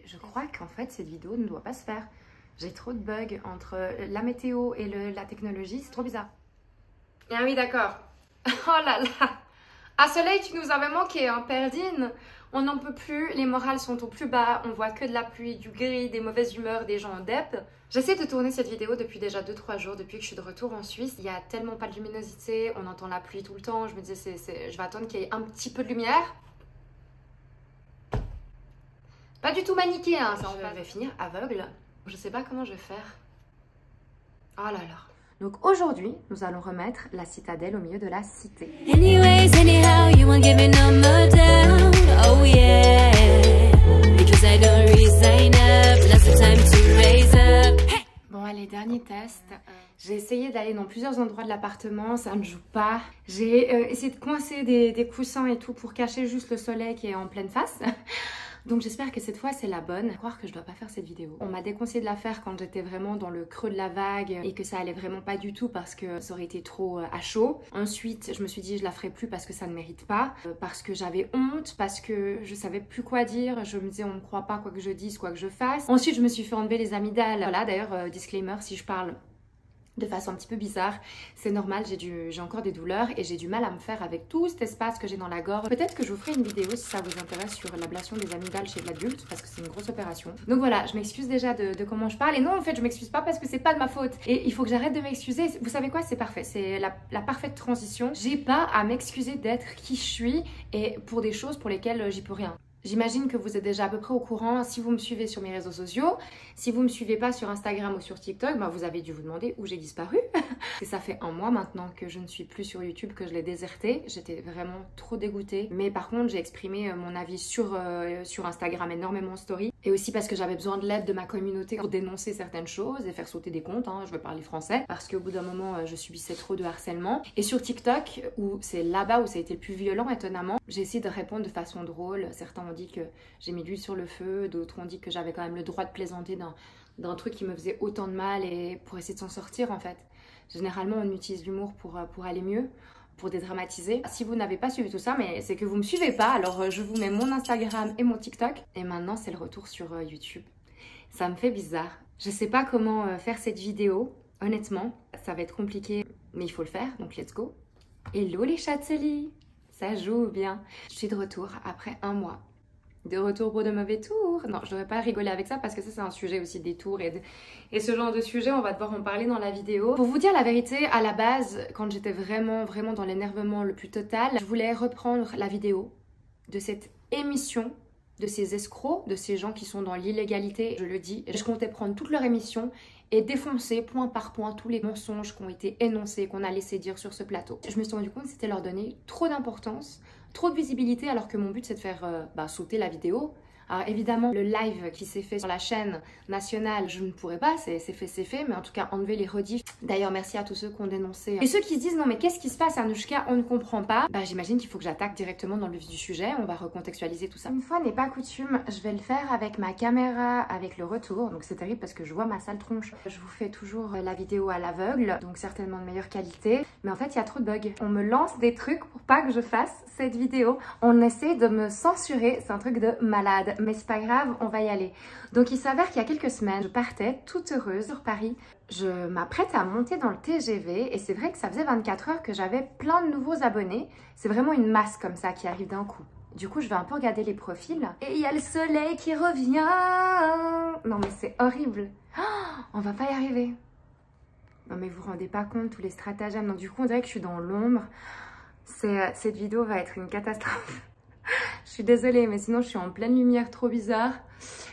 je crois qu'en fait cette vidéo ne doit pas se faire. J'ai trop de bugs entre la météo et la technologie, c'est trop bizarre. Ah oui, d'accord. Oh là là. Ah, Soleil, tu nous avais manqué, hein, Perdine. On n'en peut plus, les morales sont au plus bas, on voit que de la pluie, du gris, des mauvaises humeurs, des gens en dep. J'essaie de tourner cette vidéo depuis déjà 2-3 jours, depuis que je suis de retour en Suisse. Il y a tellement pas de luminosité, on entend la pluie tout le temps. Je me disais, je vais attendre qu'il y ait un petit peu de lumière. Pas du tout maniqué, hein, ça. Je vais finir aveugle. Je sais pas comment je vais faire. Oh là là. Donc aujourd'hui, nous allons remettre la citadelle au milieu de la cité. Anyways, anyhow, you won't give me no more down. Oh yeah. Because I don't resign up. Now's the time to raise up. Hey. Bon allez, dernier test. J'ai essayé d'aller dans plusieurs endroits de l'appartement, ça ne joue pas. J'ai essayé de coincer des coussins et tout pour cacher juste le soleil qui est en pleine face. Donc j'espère que cette fois c'est la bonne. Je crois que je dois pas faire cette vidéo. On m'a déconseillé de la faire quand j'étais vraiment dans le creux de la vague et que ça allait vraiment pas du tout parce que ça aurait été trop à chaud. Ensuite je me suis dit je la ferai plus parce que ça ne mérite pas, parce que j'avais honte, parce que je savais plus quoi dire. Je me disais on me croit pas quoi que je dise, quoi que je fasse. Ensuite je me suis fait enlever les amygdales. Voilà, d'ailleurs disclaimer, si je parle de façon un petit peu bizarre, c'est normal, j'ai encore des douleurs et j'ai du mal à me faire avec tout cet espace que j'ai dans la gorge. Peut-être que je vous ferai une vidéo si ça vous intéresse sur l'ablation des amygdales chez l'adulte parce que c'est une grosse opération. Donc voilà, je m'excuse déjà de comment je parle et non en fait je m'excuse pas parce que c'est pas de ma faute et il faut que j'arrête de m'excuser. Vous savez quoi, c'est parfait, c'est la parfaite transition. J'ai pas à m'excuser d'être qui je suis et pour des choses pour lesquelles j'y peux rien. J'imagine que vous êtes déjà à peu près au courant si vous me suivez sur mes réseaux sociaux. Si vous me suivez pas sur Instagram ou sur TikTok, bah vous avez dû vous demander où j'ai disparu. Et ça fait un mois maintenant que je ne suis plus sur YouTube, que je l'ai déserté. J'étais vraiment trop dégoûtée. Mais par contre, j'ai exprimé mon avis sur Instagram énormément en story. Et aussi parce que j'avais besoin de l'aide de ma communauté pour dénoncer certaines choses et faire sauter des comptes. Hein, je vais parler français. Parce qu'au bout d'un moment, je subissais trop de harcèlement. Et sur TikTok, où c'est là-bas où ça a été le plus violent, étonnamment, j'ai essayé de répondre de façon drôle. Certains ont dit que j'ai mis de l'huile sur le feu, d'autres ont dit que j'avais quand même le droit de plaisanter d'un truc qui me faisait autant de mal et pour essayer de s'en sortir en fait. Généralement on utilise l'humour pour aller mieux, pour dédramatiser. Si vous n'avez pas suivi tout ça, mais c'est que vous me suivez pas, alors je vous mets mon Instagram et mon TikTok. Et maintenant c'est le retour sur YouTube. Ça me fait bizarre. Je sais pas comment faire cette vidéo, honnêtement. Ça va être compliqué, mais il faut le faire, donc let's go. Hello les châteliers, ça joue bien. Je suis de retour après un mois. De retour pour de mauvais tours. Non, je devrais pas rigoler avec ça parce que ça c'est un sujet aussi des tours et ce genre de sujet, on va devoir en parler dans la vidéo. Pour vous dire la vérité, à la base, quand j'étais vraiment dans l'énervement le plus total, je voulais reprendre la vidéo de cette émission, de ces escrocs, de ces gens qui sont dans l'illégalité, je le dis. Je comptais prendre toute leur émission et défoncer point par point tous les mensonges qui ont été énoncés, qu'on a laissé dire sur ce plateau. Je me suis rendu compte que c'était leur donner trop d'importance, trop de visibilité, alors que mon but c'est de faire sauter la vidéo. Alors évidemment, le live qui s'est fait sur la chaîne nationale, je ne pourrais pas, c'est fait, mais en tout cas enlever les rediffs. D'ailleurs, merci à tous ceux qui ont dénoncé. Et ceux qui se disent, non mais qu'est-ce qui se passe Anouchka, on ne comprend pas. Bah j'imagine qu'il faut que j'attaque directement dans le vif du sujet, on va recontextualiser tout ça. Une fois n'est pas coutume, je vais le faire avec ma caméra, avec le retour. Donc c'est terrible parce que je vois ma sale tronche. Je vous fais toujours la vidéo à l'aveugle, donc certainement de meilleure qualité. Mais en fait, il y a trop de bugs. On me lance des trucs pour pas que je fasse cette vidéo. On essaie de me censurer, c'est un truc de malade. Mais c'est pas grave, on va y aller. Donc il s'avère qu'il y a quelques semaines, je partais toute heureuse sur Paris. Je m'apprête à monter dans le TGV et c'est vrai que ça faisait 24 heures que j'avais plein de nouveaux abonnés. C'est vraiment une masse comme ça qui arrive d'un coup. Du coup, je vais un peu regarder les profils. Et il y a le soleil qui revient. Non mais c'est horrible. Oh, on va pas y arriver. Non mais vous vous rendez pas compte tous les stratagèmes. Donc du coup, on dirait que je suis dans l'ombre. Cette vidéo va être une catastrophe. Je suis désolée, mais sinon je suis en pleine lumière, trop bizarre.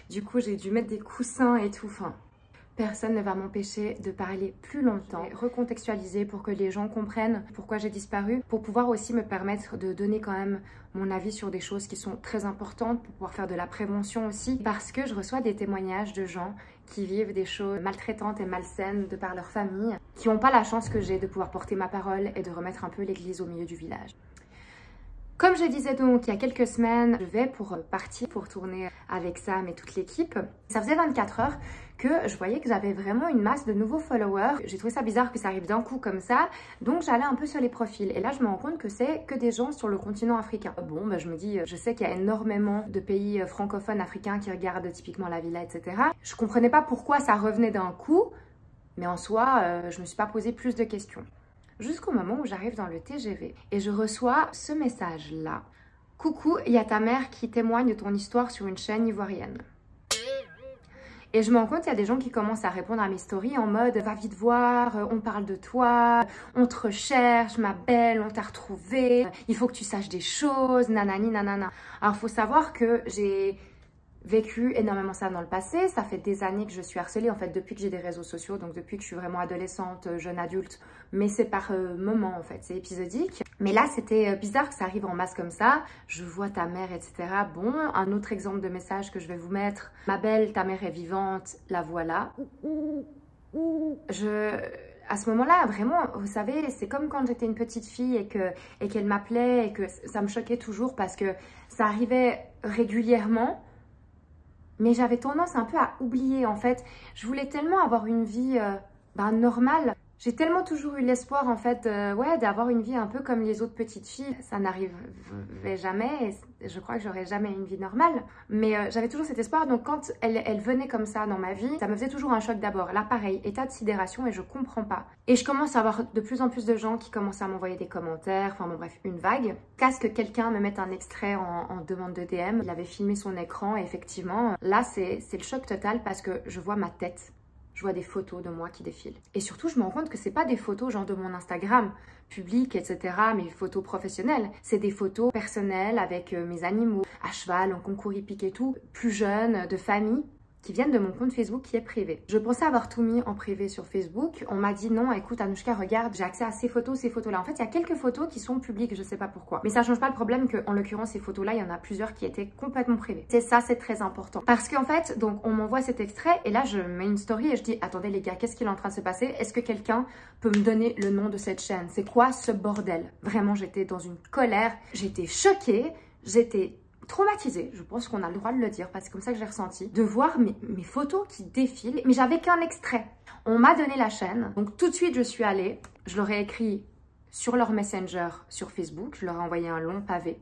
Du coup, j'ai dû mettre des coussins et tout. Enfin, personne ne va m'empêcher de parler plus longtemps. Je vais recontextualiser pour que les gens comprennent pourquoi j'ai disparu, pour pouvoir aussi me permettre de donner quand même mon avis sur des choses qui sont très importantes, pour pouvoir faire de la prévention aussi, parce que je reçois des témoignages de gens qui vivent des choses maltraitantes et malsaines de par leur famille, qui n'ont pas la chance que j'ai de pouvoir porter ma parole et de remettre un peu l'église au milieu du village. Comme je disais donc il y a quelques semaines, je vais pour partir pour tourner avec Sam et toute l'équipe. Ça faisait 24 heures que je voyais que j'avais vraiment une masse de nouveaux followers. J'ai trouvé ça bizarre que ça arrive d'un coup comme ça, donc j'allais un peu sur les profils. Et là je me rends compte que c'est que des gens sur le continent africain. Bon, bah, je me dis, je sais qu'il y a énormément de pays francophones africains qui regardent typiquement la villa, etc. Je comprenais pas pourquoi ça revenait d'un coup, mais en soi, je me suis pas posé plus de questions. Jusqu'au moment où j'arrive dans le TGV et je reçois ce message-là. Coucou, il y a ta mère qui témoigne de ton histoire sur une chaîne ivoirienne. Et je me rends compte qu'il y a des gens qui commencent à répondre à mes stories en mode va vite voir, on parle de toi, on te recherche, ma belle, on t'a retrouvée, il faut que tu saches des choses, nanani nanana. Alors il faut savoir que j'ai vécu énormément ça dans le passé, ça fait des années que je suis harcelée en fait depuis que j'ai des réseaux sociaux, donc depuis que je suis vraiment adolescente, jeune adulte, mais c'est par moment en fait, c'est épisodique. Mais là c'était bizarre que ça arrive en masse comme ça, je vois ta mère etc. Bon, un autre exemple de message que je vais vous mettre, ma belle, ta mère est vivante, la voilà. À ce moment-là, vraiment, vous savez, c'est comme quand j'étais une petite fille et qu'elle m'appelait et que ça me choquait toujours parce que ça arrivait régulièrement. Mais j'avais tendance un peu à oublier en fait. Je voulais tellement avoir une vie normale. J'ai tellement toujours eu l'espoir en fait ouais, d'avoir une vie un peu comme les autres petites filles. Ça n'arrivait jamais et je crois que j'aurais jamais une vie normale. Mais j'avais toujours cet espoir. Donc quand elle venait comme ça dans ma vie, ça me faisait toujours un choc d'abord. Là pareil, état de sidération et je comprends pas. Et je commence à avoir de plus en plus de gens qui commencent à m'envoyer des commentaires. Enfin bon bref, une vague. Qu'à-ce que quelqu'un me mette un extrait en demande de DM. Il avait filmé son écran et effectivement, là c'est le choc total parce que je vois ma tête. Je vois des photos de moi qui défilent. Et surtout, je me rends compte que c'est pas des photos genre de mon Instagram public, etc., mes photos professionnelles. C'est des photos personnelles avec mes animaux, à cheval, en concours hippique et tout, plus jeunes, de famille, qui viennent de mon compte Facebook qui est privé. Je pensais avoir tout mis en privé sur Facebook. On m'a dit non, écoute Anouchka, regarde, j'ai accès à ces photos-là. En fait, il y a quelques photos qui sont publiques, je sais pas pourquoi. Mais ça change pas le problème qu'en l'occurrence, ces photos-là, il y en a plusieurs qui étaient complètement privées. C'est ça, c'est très important. Parce qu'en fait, donc on m'envoie cet extrait et là, je mets une story et je dis, attendez les gars, qu'est-ce qui est en train de se passer? Est-ce que quelqu'un peut me donner le nom de cette chaîne? C'est quoi ce bordel? Vraiment, j'étais dans une colère, j'étais choquée, j'étais traumatisée, je pense qu'on a le droit de le dire parce que c'est comme ça que j'ai ressenti, de voir mes photos qui défilent, mais j'avais qu'un extrait. On m'a donné la chaîne, donc tout de suite je suis allée, je leur ai écrit sur leur Messenger sur Facebook, je leur ai envoyé un long pavé.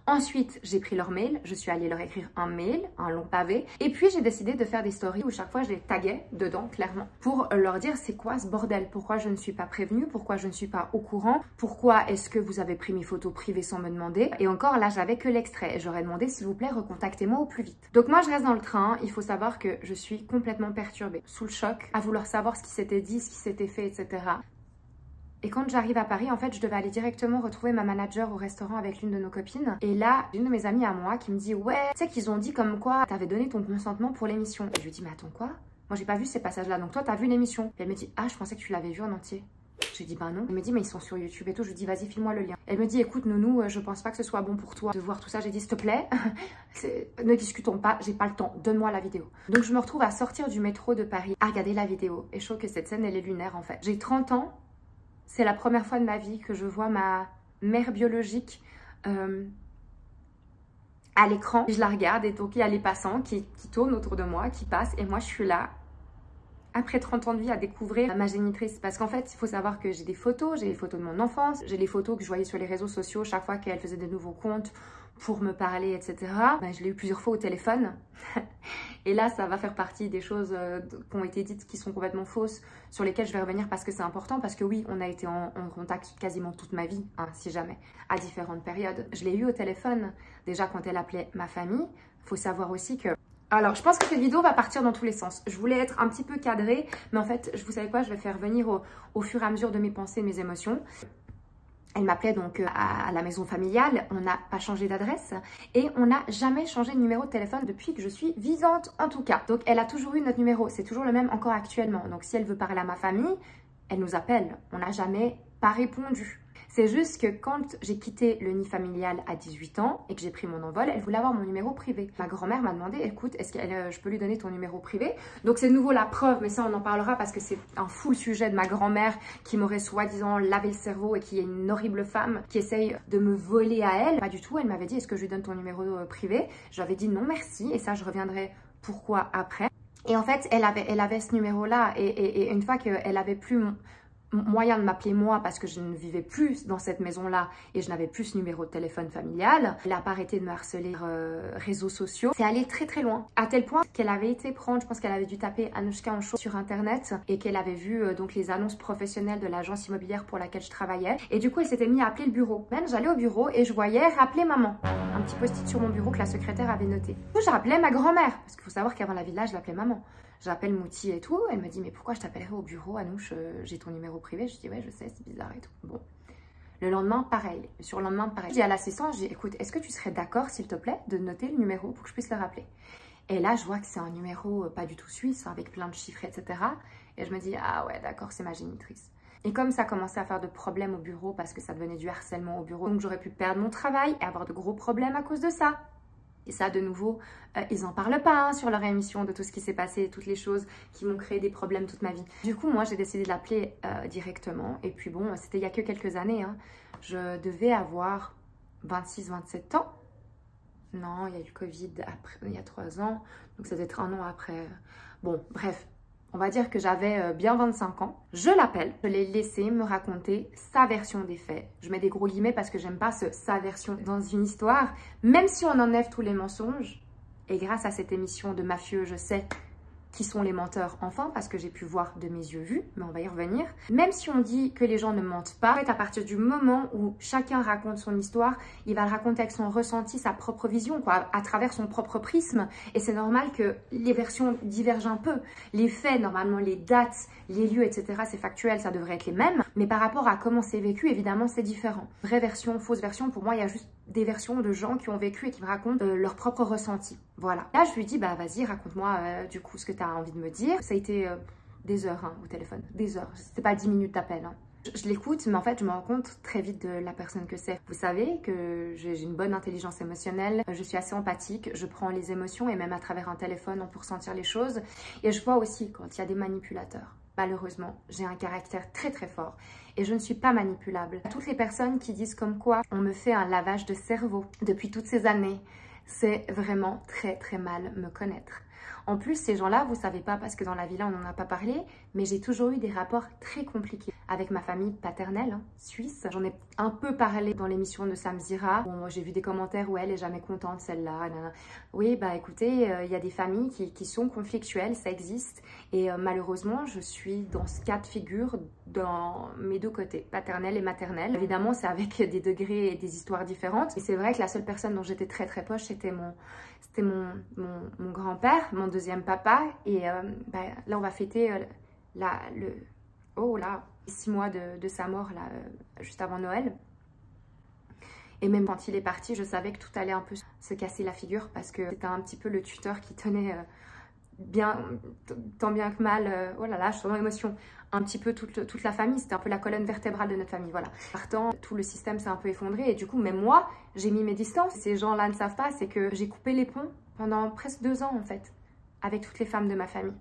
Ensuite, j'ai pris leur mail, je suis allée leur écrire un mail, un long pavé, et puis j'ai décidé de faire des stories où chaque fois je les taguais dedans, clairement, pour leur dire c'est quoi ce bordel, pourquoi je ne suis pas prévenue, pourquoi je ne suis pas au courant, pourquoi est-ce que vous avez pris mes photos privées sans me demander, et encore là j'avais que l'extrait, j'aurais demandé s'il vous plaît recontactez-moi au plus vite. Donc moi je reste dans le train, il faut savoir que je suis complètement perturbée, sous le choc, à vouloir savoir ce qui s'était dit, ce qui s'était fait, etc. Et quand j'arrive à Paris, en fait, je devais aller directement retrouver ma manager au restaurant avec l'une de nos copines. Et là, une de mes amies à moi qui me dit « Ouais, tu sais qu'ils ont dit comme quoi t'avais donné ton consentement pour l'émission. » Et je lui dis « Mais attends, quoi? Moi, j'ai pas vu ces passages-là. Donc toi, t'as vu l'émission. » Et elle me dit « Ah, je pensais que tu l'avais vu en entier. » Je lui dis « Bah non. » Elle me dit « Mais ils sont sur YouTube et tout. » Je lui dis « Vas-y, file-moi le lien. » Elle me dit « Écoute, Nounou, je pense pas que ce soit bon pour toi de voir tout ça. » J'ai dit « S'il te plaît, ne discutons pas. J'ai pas le temps. Donne-moi la vidéo. » Donc je me retrouve à sortir du métro de Paris, à regarder la vidéo. Et je trouve que cette scène, elle est lunaire en fait. J'ai 30 ans. C'est la première fois de ma vie que je vois ma mère biologique à l'écran. Je la regarde et donc il y a les passants qui tournent autour de moi, qui passent et moi je suis là, après 30 ans de vie, à découvrir ma génitrice. Parce qu'en fait, il faut savoir que j'ai des photos de mon enfance, j'ai les photos que je voyais sur les réseaux sociaux chaque fois qu'elle faisait des nouveaux comptes pour me parler, etc. Je l'ai eu plusieurs fois au téléphone. Et là, ça va faire partie des choses qui ont été dites qui sont complètement fausses, sur lesquelles je vais revenir parce que c'est important. Parce que oui, on a été en contact quasiment toute ma vie, hein, si jamais, à différentes périodes. Je l'ai eu au téléphone, déjà quand elle appelait ma famille. Il faut savoir aussi que... Alors, je pense que cette vidéo va partir dans tous les sens. Je voulais être un petit peu cadrée, mais en fait, vous savez quoi, je vais faire venir au fur et à mesure de mes pensées, de mes émotions. Elle m'appelait donc à la maison familiale, on n'a pas changé d'adresse et on n'a jamais changé de numéro de téléphone depuis que je suis vivante en tout cas. Donc elle a toujours eu notre numéro, c'est toujours le même encore actuellement. Donc si elle veut parler à ma famille, elle nous appelle, on n'a jamais pas répondu. C'est juste que quand j'ai quitté le nid familial à 18 ans et que j'ai pris mon envol, elle voulait avoir mon numéro privé. Ma grand-mère m'a demandé, écoute, est-ce que je peux lui donner ton numéro privé? Donc c'est de nouveau la preuve, mais ça on en parlera parce que c'est un full sujet de ma grand-mère qui m'aurait soi-disant lavé le cerveau et qui est une horrible femme qui essaye de me voler à elle. Pas du tout, elle m'avait dit, est-ce que je lui donne ton numéro privé? J'avais dit non merci, et ça je reviendrai pourquoi après. Et en fait, elle avait ce numéro-là, et une fois qu'elle avait plus moyen de m'appeler moi parce que je ne vivais plus dans cette maison-là et je n'avais plus ce numéro de téléphone familial, elle n'a pas arrêté de me harceler sur réseaux sociaux. C'est allé très très loin, à tel point qu'elle avait été prendre, je pense qu'elle avait dû taper Anouchka en show sur internet et qu'elle avait vu donc les annonces professionnelles de l'agence immobilière pour laquelle je travaillais, et du coup elle s'était mise à appeler le bureau. Même j'allais au bureau et je voyais rappeler maman, un petit post-it sur mon bureau que la secrétaire avait noté. Du coup je rappelais ma grand-mère, parce qu'il faut savoir qu'avant la villa je l'appelais maman. J'appelle Mouti et tout, elle me dit mais pourquoi je t'appellerai au bureau, Anouche, j'ai ton numéro privé. Je dis ouais je sais, c'est bizarre et tout. Bon, le lendemain pareil, le surlendemain pareil. Je dis à l'assistant, je dis écoute, est-ce que tu serais d'accord s'il te plaît de noter le numéro pour que je puisse le rappeler? Et là je vois que c'est un numéro pas du tout suisse, avec plein de chiffres etc. Et je me dis ah ouais d'accord, c'est ma génitrice. Et comme ça commençait à faire de problèmes au bureau parce que ça devenait du harcèlement au bureau, donc j'aurais pu perdre mon travail et avoir de gros problèmes à cause de ça. Et ça, de nouveau, ils n'en parlent pas hein, sur leur émission de tout ce qui s'est passé, toutes les choses qui m'ont créé des problèmes toute ma vie. Du coup, moi, j'ai décidé de l'appeler directement. Et puis bon, c'était il y a que quelques années. Hein. Je devais avoir 26-27 ans. Non, il y a eu le Covid après, il y a 3 ans. Donc ça devait être 1 an après. Bon, bref. On va dire que j'avais bien 25 ans. Je l'appelle, je l'ai laissé me raconter sa version des faits. Je mets des gros guillemets parce que j'aime pas sa version dans une histoire. Même si on enlève tous les mensonges, et grâce à cette émission de mafieux, je sais qui sont les menteurs enfin, parce que j'ai pu voir de mes yeux vus, mais on va y revenir. Même si on dit que les gens ne mentent pas, en fait, à partir du moment où chacun raconte son histoire, il va le raconter avec son ressenti, sa propre vision, quoi, à travers son propre prisme. Et c'est normal que les versions divergent un peu. Les faits, normalement, les dates, les lieux, etc., c'est factuel, ça devrait être les mêmes. Mais par rapport à comment c'est vécu, évidemment, c'est différent. Vraie version, fausse version, pour moi, il y a juste des versions de gens qui ont vécu et qui me racontent leur propre ressenti. Voilà. Là, je lui dis, bah vas-y, raconte-moi du coup ce que tu as envie de me dire. Ça a été des heures hein, au téléphone, des heures. C'était pas 10 minutes d'appel. Hein. Je l'écoute, mais en fait, je me rends compte très vite de la personne que c'est. Vous savez que j'ai une bonne intelligence émotionnelle, je suis assez empathique, je prends les émotions et même à travers un téléphone, on peut ressentir les choses. Et je vois aussi quand il y a des manipulateurs. Malheureusement, j'ai un caractère très très fort et je ne suis pas manipulable. Toutes les personnes qui disent comme quoi on me fait un lavage de cerveau depuis toutes ces années, c'est vraiment très très mal me connaître. En plus, ces gens-là, vous savez pas parce que dans la villa, on n'en a pas parlé, mais j'ai toujours eu des rapports très compliqués avec ma famille paternelle, hein, suisse. J'en ai un peu parlé dans l'émission de Samzira. Bon, moi, j'ai vu des commentaires où elle est jamais contente, celle-là. Oui, bah écoutez, il y a des familles qui sont conflictuelles, ça existe. Et malheureusement, je suis dans ce cas de figure dans mes deux côtés, paternelle et maternelle. Évidemment, c'est avec des degrés et des histoires différentes. Et c'est vrai que la seule personne dont j'étais très très proche, c'était mon grand-père, mon deuxième papa. Et bah, là, on va fêter oh là, 6 mois de sa mort, là, juste avant Noël. Et même quand il est parti, je savais que tout allait un peu se casser la figure parce que c'était un petit peu le tuteur qui tenait tant bien que mal, oh là là, je suis dans l'émotion, un petit peu toute la famille, c'était un peu la colonne vertébrale de notre famille, voilà. Partant, tout le système s'est un peu effondré et du coup, même moi, j'ai mis mes distances. Ces gens-là ne savent pas, c'est que j'ai coupé les ponts pendant presque 2 ans en fait, avec toutes les femmes de ma famille,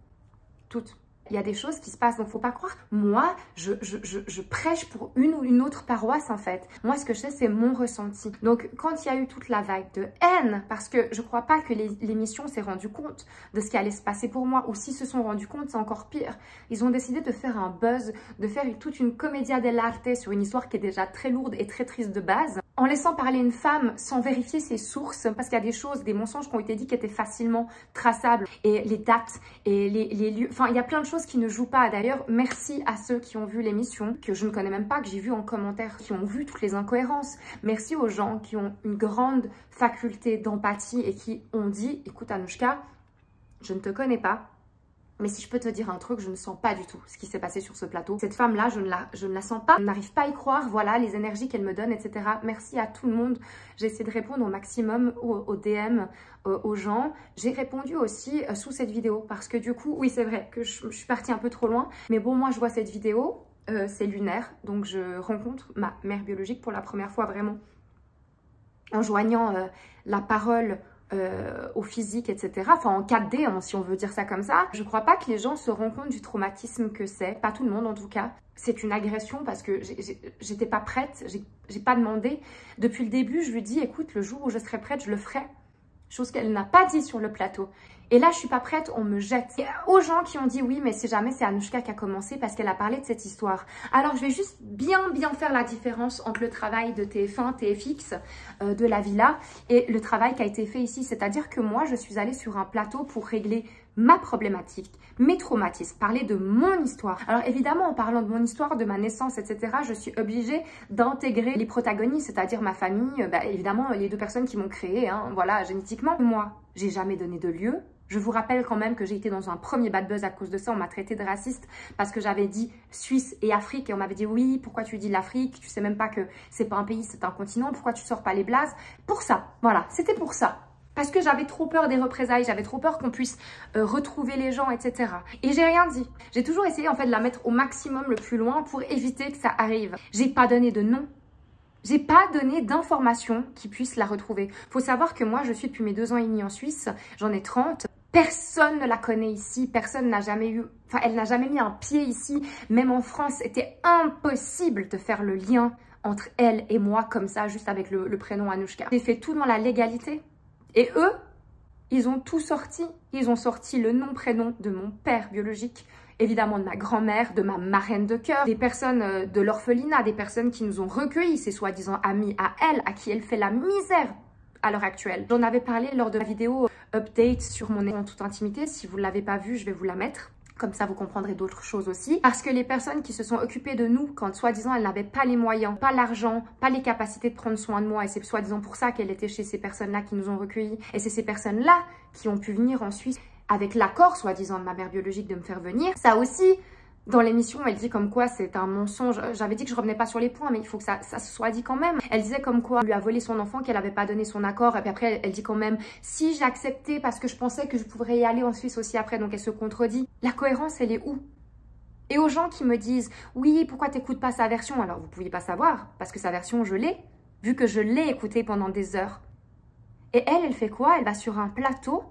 toutes. Il y a des choses qui se passent, donc faut pas croire. Moi, je prêche pour une ou une autre paroisse en fait. Moi, ce que je sais, c'est mon ressenti. Donc, quand il y a eu toute la vague de haine, parce que je crois pas que l'émission s'est rendu compte de ce qui allait se passer pour moi, ou s'ils se sont rendus compte, c'est encore pire. Ils ont décidé de faire un buzz, de faire toute une commedia dell'arte sur une histoire qui est déjà très lourde et très triste de base, en laissant parler une femme sans vérifier ses sources, parce qu'il y a des choses, des mensonges qui ont été dits qui étaient facilement traçables, et les dates, et les lieux, enfin, il y a plein de choses qui ne jouent pas. D'ailleurs, merci à ceux qui ont vu l'émission, que je ne connais même pas, que j'ai vu en commentaire, qui ont vu toutes les incohérences. Merci aux gens qui ont une grande faculté d'empathie et qui ont dit, écoute Anouchka, je ne te connais pas, mais si je peux te dire un truc, je ne sens pas du tout ce qui s'est passé sur ce plateau. Cette femme-là, je ne la sens pas, je n'arrive pas à y croire, voilà, les énergies qu'elle me donne, etc. Merci à tout le monde. J'ai essayé de répondre au maximum aux DM, aux gens. J'ai répondu aussi sous cette vidéo, parce que du coup, oui, c'est vrai que je suis partie un peu trop loin. Mais bon, moi, je vois cette vidéo c'est lunaire. Donc je rencontre ma mère biologique pour la première fois vraiment en joignant la parole au physique, etc. Enfin en 4D, hein, si on veut dire ça comme ça. Je crois pas que les gens se rendent compte du traumatisme que c'est, pas tout le monde en tout cas. C'est une agression parce que j'étais pas prête, j'ai pas demandé. Depuis le début, je lui dis, écoute, le jour où je serai prête, je le ferai. Chose qu'elle n'a pas dit sur le plateau. Et là, je suis pas prête, on me jette. Et aux gens qui ont dit oui, mais c'est jamais, c'est Anouchka qui a commencé parce qu'elle a parlé de cette histoire. Alors, je vais juste bien faire la différence entre le travail de TF1, TFX, de la villa et le travail qui a été fait ici. C'est-à-dire que moi, je suis allée sur un plateau pour régler ma problématique, mes traumatismes, parler de mon histoire. Alors évidemment, en parlant de mon histoire, de ma naissance, etc., je suis obligée d'intégrer les protagonistes, c'est-à-dire ma famille, évidemment les 2 personnes qui m'ont créée, hein, voilà, génétiquement. Moi, j'ai jamais donné de lieu. Je vous rappelle quand même que j'ai été dans un premier bad buzz à cause de ça. On m'a traité de raciste parce que j'avais dit Suisse et Afrique. Et on m'avait dit oui, pourquoi tu dis l'Afrique? Tu sais même pas que c'est pas un pays, c'est un continent. Pourquoi tu sors pas les blazes? Pour ça, voilà, c'était pour ça. Parce que j'avais trop peur des représailles, j'avais trop peur qu'on puisse retrouver les gens, etc. Et j'ai rien dit. J'ai toujours essayé en fait de la mettre au maximum le plus loin pour éviter que ça arrive. J'ai pas donné de nom. J'ai pas donné d'informations qui puissent la retrouver. Faut savoir que moi, je suis depuis mes 2 ans et demi en Suisse. J'en ai 30. Personne ne la connaît ici. Personne n'a jamais eu... Enfin, elle n'a jamais mis un pied ici. Même en France, c'était impossible de faire le lien entre elle et moi comme ça, juste avec le prénom Anouchka. J'ai fait tout dans la légalité. Et eux, ils ont tout sorti. Ils ont sorti le nom, prénom de mon père biologique, évidemment de ma grand-mère, de ma marraine de cœur, des personnes de l'orphelinat, des personnes qui nous ont recueillis, ces soi-disant amis à elle, à qui elle fait la misère à l'heure actuelle. J'en avais parlé lors de la vidéo update sur mon en toute intimité. Si vous ne l'avez pas vue, je vais vous la mettre. Comme ça, vous comprendrez d'autres choses aussi. Parce que les personnes qui se sont occupées de nous, quand soi-disant elles n'avaient pas les moyens, pas l'argent, pas les capacités de prendre soin de moi, et c'est soi-disant pour ça qu'elle était chez ces personnes-là qui nous ont recueillis, et c'est ces personnes-là qui ont pu venir en Suisse avec l'accord, soi-disant, de ma mère biologique de me faire venir. Ça aussi, dans l'émission, elle dit comme quoi c'est un mensonge. J'avais dit que je revenais pas sur les points, mais il faut que ça se soit dit quand même. Elle disait comme quoi on lui a volé son enfant, qu'elle avait pas donné son accord. Et puis après, elle dit quand même, si j'ai accepté parce que je pensais que je pourrais y aller en Suisse aussi après. Donc elle se contredit. La cohérence, elle est où? Et aux gens qui me disent, oui, pourquoi t'écoutes pas sa version? Alors vous pouviez pas savoir, parce que sa version, je l'ai, vu que je l'ai écoutée pendant des heures. Et elle fait quoi? Elle va sur un plateau.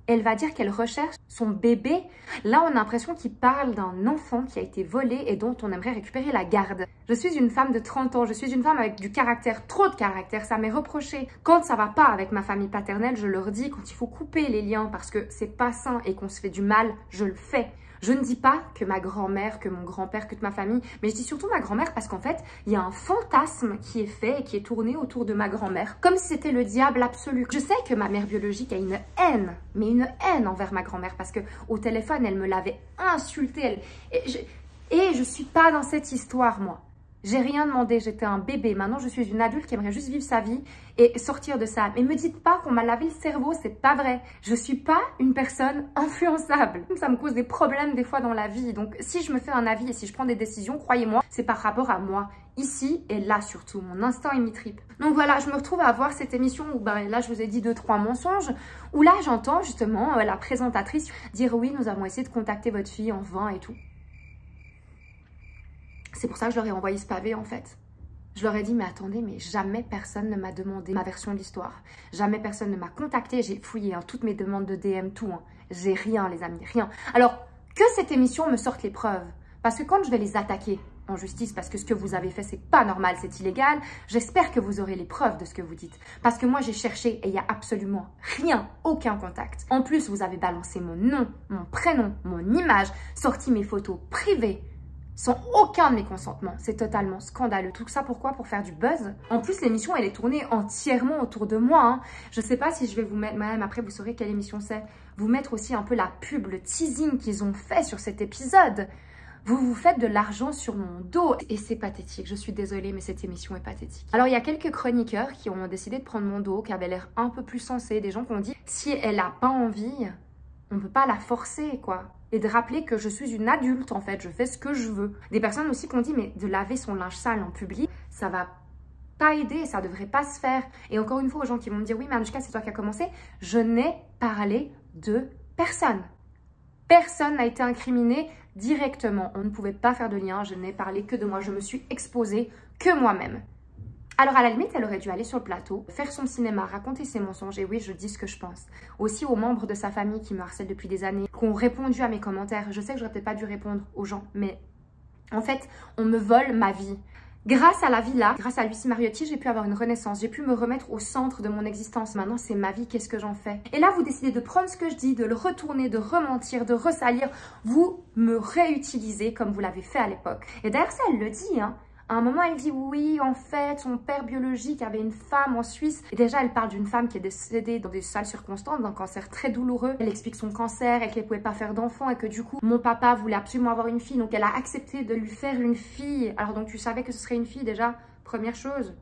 Elle va dire qu'elle recherche son bébé. Là, on a l'impression qu'il parle d'un enfant qui a été volé et dont on aimerait récupérer la garde. Je suis une femme de 30 ans. Je suis une femme avec du caractère, trop de caractère. Ça m'est reproché. Quand ça va pas avec ma famille paternelle, je leur dis, quand il faut couper les liens parce que c'est pas sain et qu'on se fait du mal, je le fais. Je ne dis pas que ma grand-mère, que mon grand-père, que toute ma famille, mais je dis surtout ma grand-mère parce qu'en fait, il y a un fantasme qui est fait et qui est tourné autour de ma grand-mère, comme si c'était le diable absolu. Je sais que ma mère biologique a une haine, mais une haine envers ma grand-mère parce que au téléphone, elle me l'avait insultée. Et je suis pas dans cette histoire, moi. J'ai rien demandé, j'étais un bébé. Maintenant, je suis une adulte qui aimerait juste vivre sa vie et sortir de ça. Mais me dites pas qu'on m'a lavé le cerveau, c'est pas vrai. Je suis pas une personne influençable. Ça me cause des problèmes des fois dans la vie. Donc, si je me fais un avis et si je prends des décisions, croyez-moi, c'est par rapport à moi. Ici et là surtout, mon instinct et mes tripes. Donc voilà, je me retrouve à voir cette émission où là, je vous ai dit 2-3 mensonges. Où là, j'entends justement la présentatrice dire oui, nous avons essayé de contacter votre fille en vain et tout. C'est pour ça que je leur ai envoyé ce pavé en fait. Je leur ai dit, mais attendez, mais jamais personne ne m'a demandé ma version de l'histoire. Jamais personne ne m'a contacté. J'ai fouillé toutes mes demandes de DM, tout. J'ai rien, les amis, rien. Alors, que cette émission me sorte les preuves. Parce que quand je vais les attaquer en justice, parce que ce que vous avez fait, c'est pas normal, c'est illégal, j'espère que vous aurez les preuves de ce que vous dites. Parce que moi, j'ai cherché et il n'y a absolument rien, aucun contact. En plus, vous avez balancé mon nom, mon prénom, mon image, sorti mes photos privées, sans aucun de mes consentements. C'est totalement scandaleux. Tout ça pourquoi? Pour faire du buzz. En plus, l'émission, elle est tournée entièrement autour de moi. Je ne sais pas si je vais vous mettre, même après vous saurez quelle émission c'est, vous mettre aussi un peu la pub, le teasing qu'ils ont fait sur cet épisode. Vous vous faites de l'argent sur mon dos. Et c'est pathétique. Je suis désolée, mais cette émission est pathétique. Alors, il y a quelques chroniqueurs qui ont décidé de prendre mon dos, qui avaient l'air un peu plus sensés. Des gens qui ont dit, si elle n'a pas envie, on ne peut pas la forcer, quoi. Et de rappeler que je suis une adulte, en fait. Je fais ce que je veux. Des personnes aussi qui ont dit, mais de laver son linge sale en public, ça va pas aider, ça devrait pas se faire. Et encore une fois, aux gens qui vont me dire, oui, mais Anouchka, c'est toi qui as commencé. Je n'ai parlé de personne. Personne n'a été incriminé directement. On ne pouvait pas faire de lien, je n'ai parlé que de moi, je me suis exposée que moi-même. Alors à la limite, elle aurait dû aller sur le plateau, faire son cinéma, raconter ses mensonges, et oui, je dis ce que je pense. Aussi aux membres de sa famille qui me harcèlent depuis des années, qui ont répondu à mes commentaires. Je sais que j'aurais peut-être pas dû répondre aux gens, mais en fait, on me vole ma vie. Grâce à la villa, grâce à Lucie Mariotti, j'ai pu avoir une renaissance, j'ai pu me remettre au centre de mon existence. Maintenant, c'est ma vie, qu'est-ce que j'en fais? Et là, vous décidez de prendre ce que je dis, de le retourner, de rementir, de ressalir. Vous me réutilisez comme vous l'avez fait à l'époque. Et d'ailleurs, ça, elle le dit, hein. À un moment, elle dit oui, en fait, son père biologique avait une femme en Suisse. Et déjà, elle parle d'une femme qui est décédée dans des sales circonstances, d'un cancer très douloureux. Elle explique son cancer et qu'elle ne pouvait pas faire d'enfant et que du coup, mon papa voulait absolument avoir une fille. Donc, elle a accepté de lui faire une fille. Alors, donc, tu savais que ce serait une fille déjà? Première chose.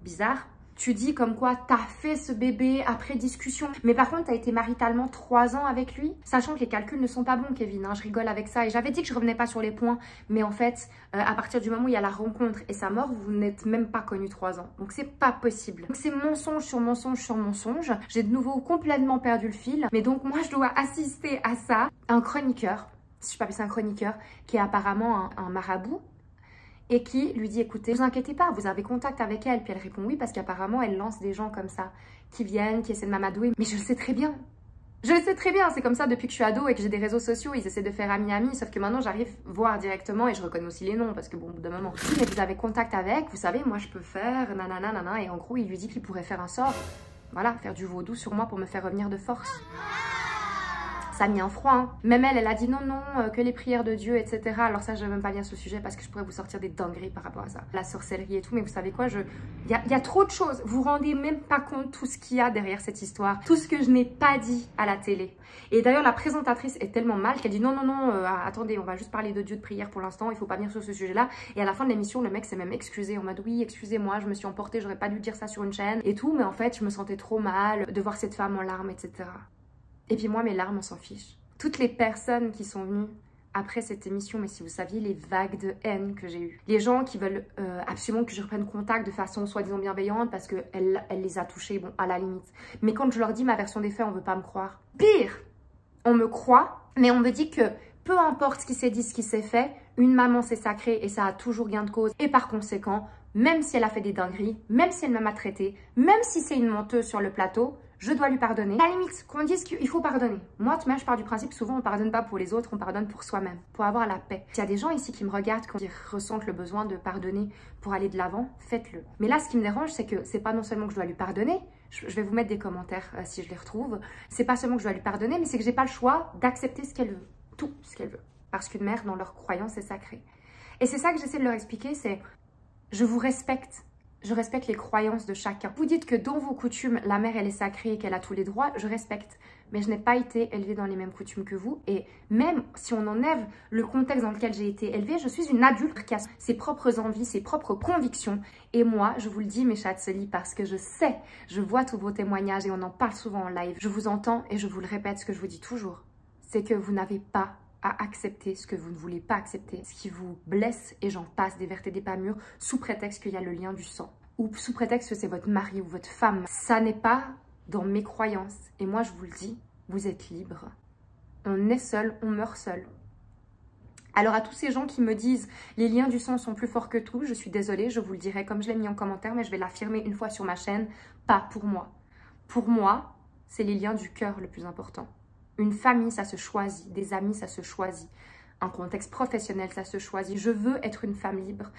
Bizarre. Tu dis comme quoi t'as fait ce bébé après discussion. Mais par contre, t'as été maritalement 3 ans avec lui. Sachant que les calculs ne sont pas bons, Kevin. Hein, je rigole avec ça. Et j'avais dit que je revenais pas sur les points. Mais en fait, à partir du moment où il y a la rencontre et sa mort, vous n'êtes même pas connus 3 ans. Donc c'est pas possible. Donc c'est mensonge sur mensonge sur mensonge. J'ai de nouveau complètement perdu le fil. Mais donc moi, je dois assister à ça. Un chroniqueur, si je peux appeler ça un chroniqueur, qui est apparemment un marabout. Et qui lui dit, écoutez, ne vous inquiétez pas, vous avez contact avec elle. Puis elle répond oui, parce qu'apparemment, elle lance des gens comme ça, qui viennent, qui essaient de m'amadouer. Mais je le sais très bien. Je le sais très bien, c'est comme ça depuis que je suis ado et que j'ai des réseaux sociaux, ils essaient de faire ami-ami, sauf que maintenant j'arrive à voir directement et je reconnais aussi les noms, parce que bon, au bout d'un moment, si mais vous avez contact avec, vous savez, moi je peux faire nanana, nanana, et en gros, il lui dit qu'il pourrait faire un sort, voilà, faire du vaudou sur moi pour me faire revenir de force. Ça a mis un froid. Hein. Même elle a dit non, que les prières de Dieu, etc. Alors ça, je vais même pas bien ce sujet parce que je pourrais vous sortir des dingueries par rapport à ça. La sorcellerie et tout, mais vous savez quoi, il y a trop de choses. Vous vous rendez même pas compte tout ce qu'il y a derrière cette histoire. Tout ce que je n'ai pas dit à la télé. Et d'ailleurs, la présentatrice est tellement mal qu'elle dit non, attendez, on va juste parler de Dieu, de prière pour l'instant, il faut pas venir sur ce sujet-là. Et à la fin de l'émission, le mec s'est même excusé en mode oui, excusez-moi, je me suis emportée, j'aurais pas dû dire ça sur une chaîne et tout, mais en fait, je me sentais trop mal de voir cette femme en larmes, etc. Et puis moi, mes larmes, on s'en fiche. Toutes les personnes qui sont venues après cette émission, mais si vous saviez les vagues de haine que j'ai eues. Les gens qui veulent absolument que je reprenne contact de façon soi-disant bienveillante parce qu'elle les a touchés, bon, à la limite. Mais quand je leur dis ma version des faits, on veut pas me croire. Pire, on me croit, mais on me dit que peu importe ce qui s'est dit, ce qui s'est fait, une maman c'est sacré et ça a toujours gain de cause. Et par conséquent, même si elle a fait des dingueries, même si elle m'a maltraitée, même si c'est une menteuse sur le plateau, je dois lui pardonner. À la limite, qu'on dise qu'il faut pardonner. Moi, tout de même, je pars du principe, souvent, on pardonne pas pour les autres, on pardonne pour soi-même, pour avoir la paix. S'il y a des gens ici qui me regardent, qui ressentent le besoin de pardonner pour aller de l'avant, faites-le. Mais là, ce qui me dérange, c'est que c'est pas non seulement que je dois lui pardonner, je vais vous mettre des commentaires si je les retrouve, c'est pas seulement que je dois lui pardonner, mais c'est que j'ai pas le choix d'accepter ce qu'elle veut. Tout ce qu'elle veut. Parce qu'une mère, dans leur croyance, est sacrée. Et c'est ça que j'essaie de leur expliquer, c'est je vous respecte. Je respecte les croyances de chacun. Vous dites que dans vos coutumes, la mère, elle est sacrée et qu'elle a tous les droits. Je respecte. Mais je n'ai pas été élevée dans les mêmes coutumes que vous. Et même si on enlève le contexte dans lequel j'ai été élevée, je suis une adulte qui a ses propres envies, ses propres convictions. Et moi, je vous le dis, mes chatselis, parce que je sais, je vois tous vos témoignages et on en parle souvent en live. Je vous entends et je vous le répète, ce que je vous dis toujours, c'est que vous n'avez pas à accepter ce que vous ne voulez pas accepter, ce qui vous blesse, et j'en passe des vertes et des pas mûres, sous prétexte qu'il y a le lien du sang, ou sous prétexte que c'est votre mari ou votre femme. Ça n'est pas dans mes croyances, et moi je vous le dis, vous êtes libre. On est seul, on meurt seul. Alors à tous ces gens qui me disent les liens du sang sont plus forts que tout, je suis désolée, je vous le dirai comme je l'ai mis en commentaire, mais je vais l'affirmer une fois sur ma chaîne, pas pour moi. Pour moi, c'est les liens du cœur le plus important. Une famille, ça se choisit. Des amis, ça se choisit. Un contexte professionnel, ça se choisit. Je veux être une femme libre.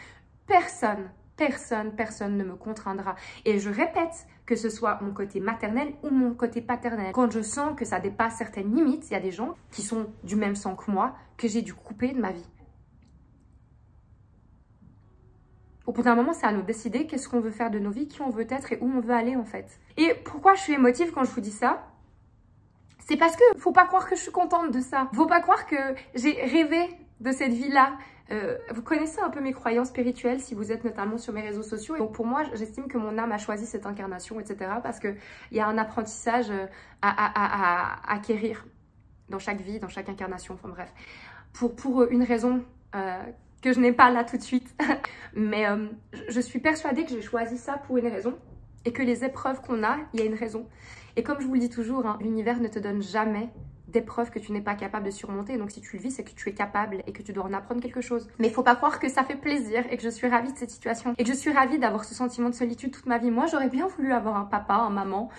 Personne ne me contraindra. Et je répète, que ce soit mon côté maternel ou mon côté paternel. Quand je sens que ça dépasse certaines limites, il y a des gens qui sont du même sang que moi, que j'ai dû couper de ma vie. Au bout d'un moment, c'est à nous de décider qu'est-ce qu'on veut faire de nos vies, qui on veut être et où on veut aller en fait. Et pourquoi je suis émotive quand je vous dis ça ? C'est parce que faut pas croire que je suis contente de ça. Faut pas croire que j'ai rêvé de cette vie-là. Vous connaissez un peu mes croyances spirituelles si vous êtes notamment sur mes réseaux sociaux. Et donc pour moi, j'estime que mon âme a choisi cette incarnation, etc. Parce qu'il y a un apprentissage à acquérir dans chaque vie, dans chaque incarnation. Enfin bref, pour une raison que je n'ai pas là tout de suite. Mais je suis persuadée que j'ai choisi ça pour une raison. Et que les épreuves qu'on a, il y a une raison. Et comme je vous le dis toujours, hein, l'univers ne te donne jamais d'épreuves que tu n'es pas capable de surmonter. Donc si tu le vis, c'est que tu es capable et que tu dois en apprendre quelque chose. Mais il faut pas croire que ça fait plaisir et que je suis ravie de cette situation. Et que je suis ravie d'avoir ce sentiment de solitude toute ma vie. Moi, j'aurais bien voulu avoir un papa, un maman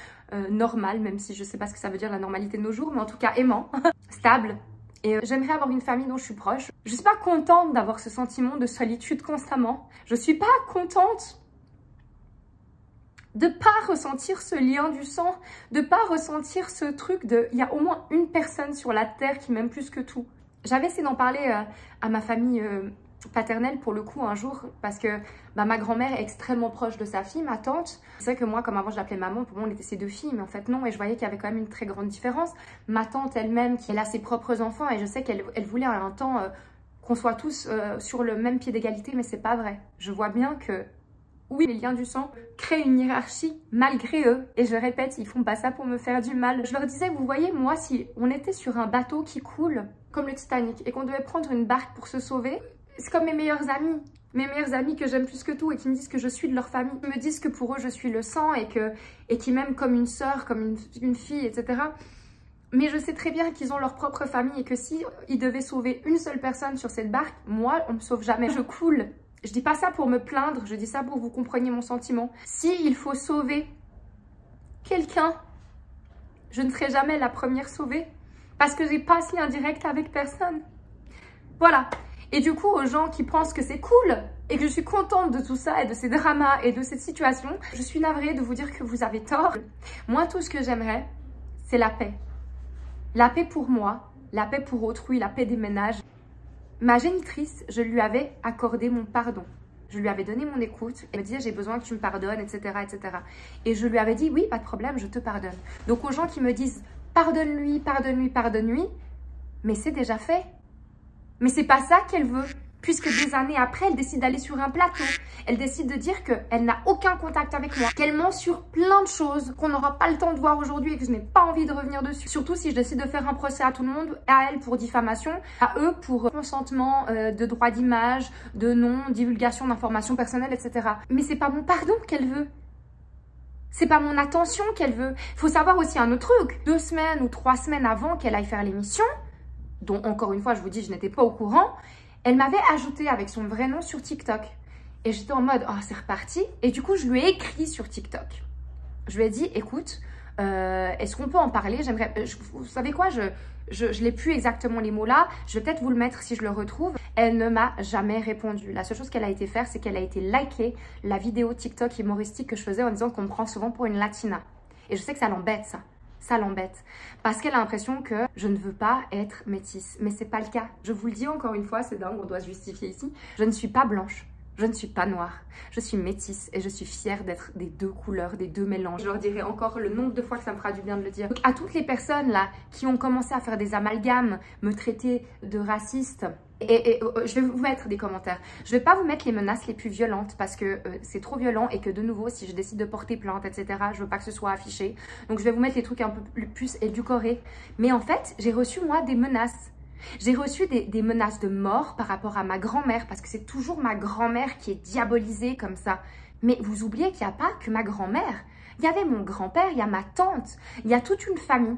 normal, même si je sais pas ce que ça veut dire la normalité de nos jours, mais en tout cas aimant, stable. Et j'aimerais avoir une famille dont je suis proche. Je suis pas contente d'avoir ce sentiment de solitude constamment. Je suis pas contente de pas ressentir ce lien du sang, de pas ressentir ce truc de il y a au moins une personne sur la terre qui m'aime plus que tout. J'avais essayé d'en parler à ma famille paternelle pour le coup un jour parce que ma grand-mère est extrêmement proche de sa fille, ma tante. C'est vrai que moi, comme avant je l'appelais maman, pour moi on était ses deux filles, mais en fait non, et je voyais qu'il y avait quand même une très grande différence. Ma tante elle-même, elle a ses propres enfants et je sais qu'elle voulait à un temps qu'on soit tous sur le même pied d'égalité, mais c'est pas vrai. Je vois bien que oui, les liens du sang créent une hiérarchie malgré eux. Et je répète, ils font pas ça pour me faire du mal. Je leur disais, vous voyez, moi, si on était sur un bateau qui coule, comme le Titanic, et qu'on devait prendre une barque pour se sauver, c'est comme mes meilleurs amis. Mes meilleurs amis que j'aime plus que tout et qui me disent que je suis de leur famille. Ils me disent que pour eux, je suis le sang et qui m'aiment comme une sœur, comme une fille, etc. Mais je sais très bien qu'ils ont leur propre famille et que si ils devaient sauver une seule personne sur cette barque, moi, on me sauve jamais. Je coule. Je dis pas ça pour me plaindre, je dis ça pour que vous compreniez mon sentiment. Si il faut sauver quelqu'un, je ne serai jamais la première sauvée parce que j'ai pas ce lien direct avec personne. Voilà. Et du coup, aux gens qui pensent que c'est cool et que je suis contente de tout ça et de ces dramas et de cette situation, je suis navrée de vous dire que vous avez tort. Moi, tout ce que j'aimerais, c'est la paix. La paix pour moi, la paix pour autrui, la paix des ménages. Ma génitrice, je lui avais accordé mon pardon. Je lui avais donné mon écoute. Elle me disait, j'ai besoin que tu me pardonnes, etc., etc. Et je lui avais dit, oui, pas de problème, je te pardonne. Donc aux gens qui me disent, pardonne-lui, pardonne-lui, pardonne-lui, mais c'est déjà fait. Mais c'est pas ça qu'elle veut. Puisque des années après, elle décide d'aller sur un plateau. Elle décide de dire qu'elle n'a aucun contact avec moi. Qu'elle ment sur plein de choses qu'on n'aura pas le temps de voir aujourd'hui et que je n'ai pas envie de revenir dessus. Surtout si je décide de faire un procès à tout le monde, à elle pour diffamation, à eux pour consentement de droit d'image, de non, divulgation d'informations personnelles, etc. Mais c'est pas mon pardon qu'elle veut. C'est pas mon attention qu'elle veut. Il faut savoir aussi un autre truc. 2 semaines ou 3 semaines avant qu'elle aille faire l'émission, dont encore une fois, je vous dis, je n'étais pas au courant, elle m'avait ajouté avec son vrai nom sur TikTok. Et j'étais en mode, oh, c'est reparti. Et du coup, je lui ai écrit sur TikTok. Je lui ai dit, écoute, est-ce qu'on peut en parler? J'aimerais, vous savez quoi, je n'ai plus exactement les mots là. Je vais peut-être vous le mettre si je le retrouve. Elle ne m'a jamais répondu. La seule chose qu'elle a été faire, c'est qu'elle a été liker la vidéo TikTok humoristique que je faisais en disant qu'on me prend souvent pour une latina. Et je sais que ça l'embête, ça. Ça l'embête. Parce qu'elle a l'impression que je ne veux pas être métisse. Mais c'est pas le cas. Je vous le dis encore une fois, c'est dingue, on doit se justifier ici. Je ne suis pas blanche. Je ne suis pas noire. Je suis métisse et je suis fière d'être des deux couleurs, des deux mélanges. Je leur dirai encore le nombre de fois que ça me fera du bien de le dire. Donc, à toutes les personnes là qui ont commencé à faire des amalgames, me traiter de raciste, et je vais vous mettre des commentaires. Je vais pas vous mettre les menaces les plus violentes parce que c'est trop violent et que de nouveau, si je décide de porter plainte, etc., je veux pas que ce soit affiché. Donc je vais vous mettre les trucs un peu plus édulcorés. Mais en fait, j'ai reçu moi des menaces. J'ai reçu des menaces de mort par rapport à ma grand-mère parce que c'est toujours ma grand-mère qui est diabolisée comme ça. Mais vous oubliez qu'il n'y a pas que ma grand-mère. Il y avait mon grand-père, il y a ma tante, il y a toute une famille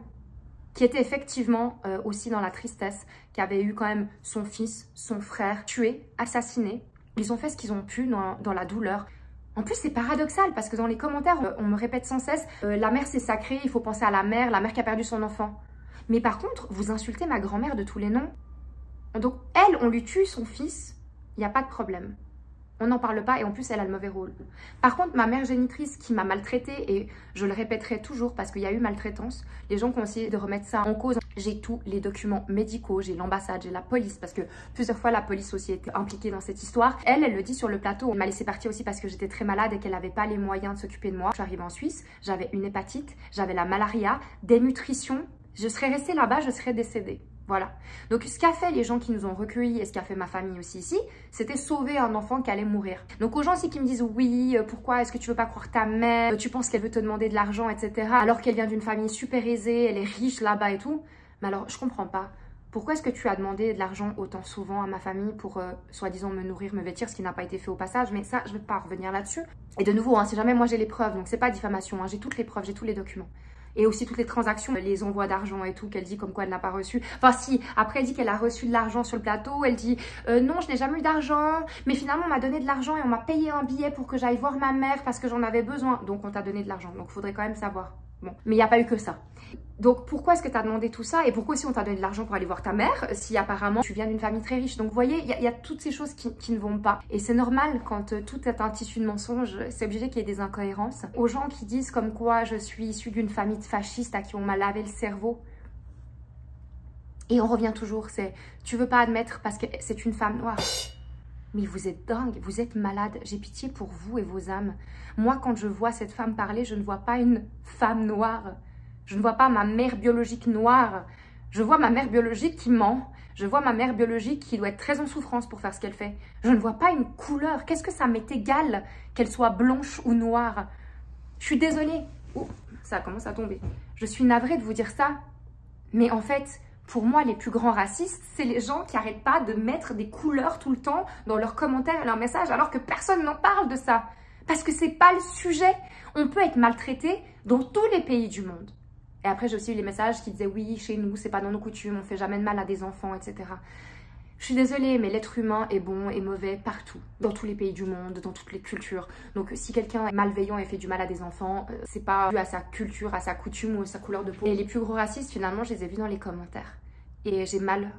qui était effectivement aussi dans la tristesse, qui avait eu quand même son fils, son frère tué, assassiné. Ils ont fait ce qu'ils ont pu dans la douleur. En plus, c'est paradoxal parce que dans les commentaires, on me répète sans cesse « la mère c'est sacré, il faut penser à la mère qui a perdu son enfant ». Mais par contre, vous insultez ma grand-mère de tous les noms. Donc elle, on lui tue son fils, il n'y a pas de problème. On n'en parle pas et en plus, elle a le mauvais rôle. Par contre, ma mère génitrice qui m'a maltraitée, et je le répéterai toujours parce qu'il y a eu maltraitance, les gens qui ont essayé de remettre ça en cause, j'ai tous les documents médicaux, j'ai l'ambassade, j'ai la police, parce que plusieurs fois la police aussi était impliquée dans cette histoire. Elle le dit sur le plateau, on m'a laissé partir aussi parce que j'étais très malade et qu'elle n'avait pas les moyens de s'occuper de moi. Je suis arrivée en Suisse, j'avais une hépatite, j'avais la malaria, des nutritions, je serais restée là-bas, je serais décédée. Voilà. Donc, ce qu'a fait les gens qui nous ont recueillis et ce qu'a fait ma famille aussi ici, c'était sauver un enfant qui allait mourir. Donc, aux gens aussi qui me disent « Oui, pourquoi est-ce que tu veux pas croire ta mère? Tu penses qu'elle veut te demander de l'argent, etc. » Alors qu'elle vient d'une famille super aisée, elle est riche là-bas et tout. Mais alors, je comprends pas. Pourquoi est-ce que tu as demandé de l'argent autant souvent à ma famille pour, soi-disant, me nourrir, me vêtir, ce qui n'a pas été fait au passage? Mais ça, je ne vais pas revenir là-dessus. Et de nouveau, hein, si jamais moi j'ai les preuves, donc c'est pas diffamation, hein, j'ai toutes les preuves, j'ai tous les documents. Et aussi toutes les transactions, les envois d'argent et tout, qu'elle dit comme quoi elle n'a pas reçu. Enfin si, après elle dit qu'elle a reçu de l'argent sur le plateau, elle dit non, je n'ai jamais eu d'argent, mais finalement on m'a donné de l'argent et on m'a payé un billet pour que j'aille voir ma mère parce que j'en avais besoin. Donc on t'a donné de l'argent, donc il faudrait quand même savoir. Bon, mais il n'y a pas eu que ça. Donc pourquoi est-ce que tu as demandé tout ça? Et pourquoi aussi on t'a donné de l'argent pour aller voir ta mère si apparemment tu viens d'une famille très riche? Donc vous voyez, il y a toutes ces choses qui ne vont pas. Et c'est normal quand tout est un tissu de mensonges, c'est obligé qu'il y ait des incohérences. Aux gens qui disent comme quoi je suis issue d'une famille de fascistes à qui on m'a lavé le cerveau. Et on revient toujours, c'est tu veux pas admettre parce que c'est une femme noire. Mais vous êtes dingue, vous êtes malade, j'ai pitié pour vous et vos âmes. Moi, quand je vois cette femme parler, je ne vois pas une femme noire. Je ne vois pas ma mère biologique noire. Je vois ma mère biologique qui ment. Je vois ma mère biologique qui doit être très en souffrance pour faire ce qu'elle fait. Je ne vois pas une couleur. Qu'est-ce que ça m'est égal qu'elle soit blanche ou noire? Je suis désolée. Oh, ça commence à tomber. Je suis navrée de vous dire ça. Mais en fait... Pour moi, les plus grands racistes, c'est les gens qui n'arrêtent pas de mettre des couleurs tout le temps dans leurs commentaires et leurs messages, alors que personne n'en parle de ça. Parce que c'est pas le sujet. On peut être maltraité dans tous les pays du monde. Et après, j'ai aussi eu les messages qui disaient « Oui, chez nous, c'est pas dans nos coutumes, on fait jamais de mal à des enfants, etc. » Je suis désolée, mais l'être humain est bon et mauvais partout, dans tous les pays du monde, dans toutes les cultures. Donc si quelqu'un est malveillant et fait du mal à des enfants, c'est pas dû à sa culture, à sa coutume ou à sa couleur de peau. Et les plus gros racistes, finalement, je les ai vus dans les commentaires. Et j'ai mal,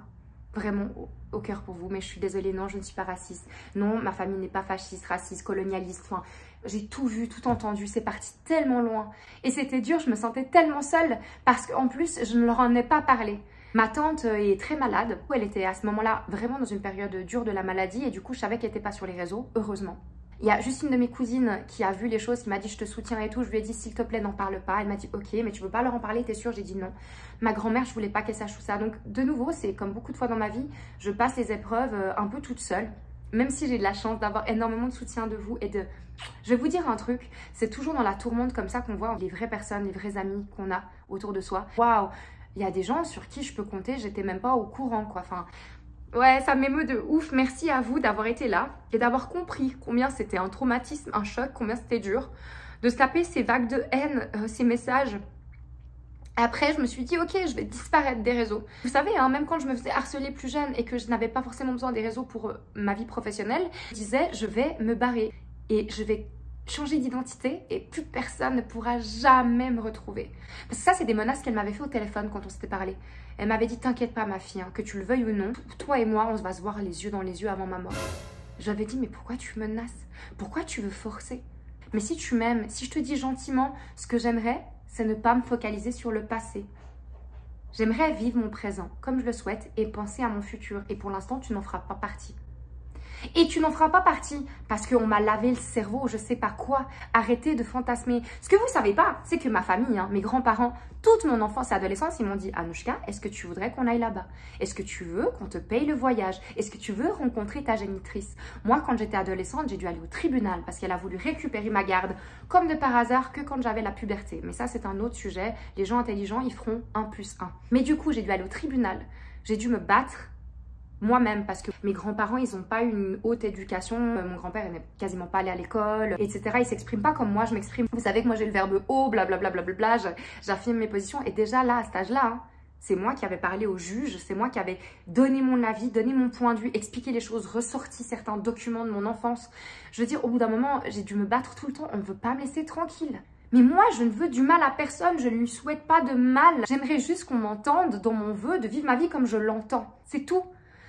vraiment, au cœur pour vous. Mais je suis désolée, non, je ne suis pas raciste. Non, ma famille n'est pas fasciste, raciste, colonialiste. Enfin, j'ai tout vu, tout entendu. C'est parti tellement loin. Et c'était dur, je me sentais tellement seule parce qu'en plus, je ne leur en ai pas parlé. Ma tante est très malade. Elle était à ce moment-là vraiment dans une période dure de la maladie et du coup, je savais qu'elle n'était pas sur les réseaux, heureusement. Il y a juste une de mes cousines qui a vu les choses, qui m'a dit « je te soutiens et tout ». Je lui ai dit « s'il te plaît, n'en parle pas ». Elle m'a dit « ok, mais tu veux pas leur en parler, t'es sûre ?» J'ai dit non. Ma grand-mère, je voulais pas qu'elle sache tout ça. Donc de nouveau, c'est comme beaucoup de fois dans ma vie, je passe les épreuves un peu toute seule. Même si j'ai de la chance d'avoir énormément de soutien de vous et de... Je vais vous dire un truc, c'est toujours dans la tourmente comme ça qu'on voit les vraies personnes, les vrais amis qu'on a autour de soi. Waouh, il y a des gens sur qui je peux compter, j'étais même pas au courant quoi. Enfin, ouais, ça m'émeut de ouf. Merci à vous d'avoir été là et d'avoir compris combien c'était un traumatisme, un choc, combien c'était dur. De se taper ces vagues de haine, ces messages. Après, je me suis dit, ok, je vais disparaître des réseaux. Vous savez, hein, même quand je me faisais harceler plus jeune et que je n'avais pas forcément besoin des réseaux pour ma vie professionnelle, je disais, je vais me barrer et je vais changer d'identité et plus personne ne pourra jamais me retrouver. Parce que ça, c'est des menaces qu'elle m'avait fait au téléphone quand on s'était parlé. Elle m'avait dit, t'inquiète pas ma fille, hein, que tu le veuilles ou non, toi et moi, on va se voir les yeux dans les yeux avant ma mort. J'avais dit, mais pourquoi tu menaces? Pourquoi tu veux forcer? Mais si tu m'aimes, si je te dis gentiment, ce que j'aimerais, c'est ne pas me focaliser sur le passé. J'aimerais vivre mon présent comme je le souhaite et penser à mon futur. Et pour l'instant, tu n'en feras pas partie. Et tu n'en feras pas partie parce qu'on m'a lavé le cerveau, je sais pas quoi. Arrêtez de fantasmer. Ce que vous savez pas, c'est que ma famille, hein, mes grands-parents, toute mon enfance et adolescence, ils m'ont dit « Anouchka, est-ce que tu voudrais qu'on aille là-bas? Est-ce que tu veux qu'on te paye le voyage? Est-ce que tu veux rencontrer ta génitrice ?» Moi, quand j'étais adolescente, j'ai dû aller au tribunal parce qu'elle a voulu récupérer ma garde, comme de par hasard que quand j'avais la puberté. Mais ça, c'est un autre sujet. Les gens intelligents, ils feront 1+1. Mais du coup, j'ai dû aller au tribunal. J'ai dû me battre moi-même parce que mes grands-parents, ils n'ont pas une haute éducation. Mon grand-père n'est quasiment pas allé à l'école, etc. Ils ne s'expriment pas comme moi, je m'exprime. Vous savez que moi, j'ai le verbe haut, blablabla, j'affirme mes positions. Et déjà là, à cet âge-là, hein, c'est moi qui avais parlé au juge, c'est moi qui avais donné mon avis, donné mon point de vue, expliqué les choses, ressorti certains documents de mon enfance. Je veux dire, au bout d'un moment, j'ai dû me battre tout le temps. On ne veut pas me laisser tranquille. Mais moi, je ne veux du mal à personne, je ne lui souhaite pas de mal. J'aimerais juste qu'on m'entende dans mon vœu de vivre ma vie comme je l'entends. C'est tout.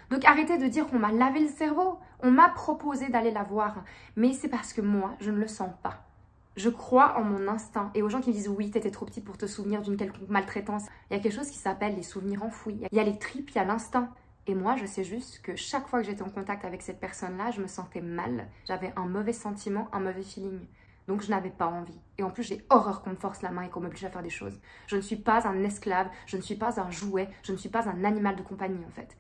Donc arrêtez de dire qu'on m'a lavé le cerveau. On m'a proposé d'aller la voir. Mais c'est parce que moi, je ne le sens pas. Je crois en mon instinct. Et aux gens qui me disent oui, t'étais trop petite pour te souvenir d'une quelconque maltraitance. Il y a quelque chose qui s'appelle les souvenirs enfouis. Il y a les tripes, il y a l'instinct. Et moi, je sais juste que chaque fois que j'étais en contact avec cette personne-là, je me sentais mal. J'avais un mauvais sentiment, un mauvais feeling. Donc je n'avais pas envie. Et en plus, j'ai horreur qu'on me force la main et qu'on m'oblige à faire des choses. Je ne suis pas un esclave, je ne suis pas un jouet, je ne suis pas un animal de compagnie en fait.